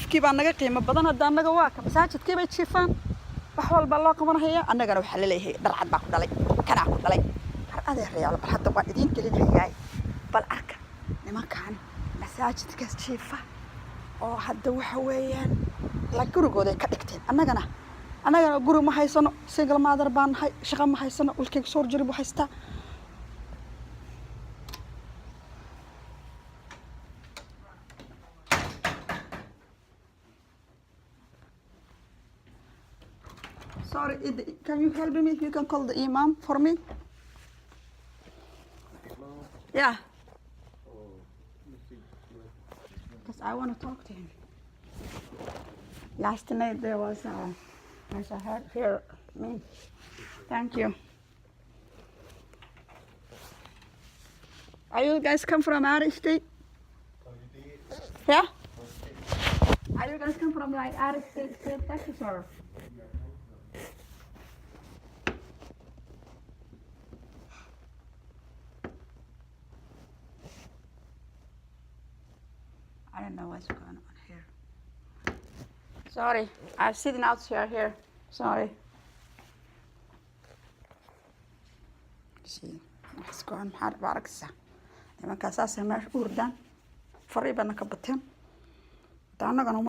jiifkii baa naga qiimo badan hadda annaga waa ka masaajidkii bay jiifaan wax walba loo qabanaya annagana waxa la leeyahay dharcad baa ku dhalay kana ku dhalay har adeerayaal bal hadda waa idin gelinayaa bal arka nimankan masaajidkaas jiifa oo hadda waxa weeyaan la gurigooda ka dhigteen annagana guri ma haysano single mother baan hay shaqo ma haysano ulkayga soo jiri buu haystaa Sorry, can you help me? You can call the imam for me. Yeah. Because I want to talk to him. Last night there was I had here me. Thank you. Are you guys come from our state? Yeah? Are you guys come from like our state, Texas or? I don't know what's going on here. Sorry, I'm sitting out here. Sorry. See, what's going on? Hard work, sir. I'm going to say, I'm going to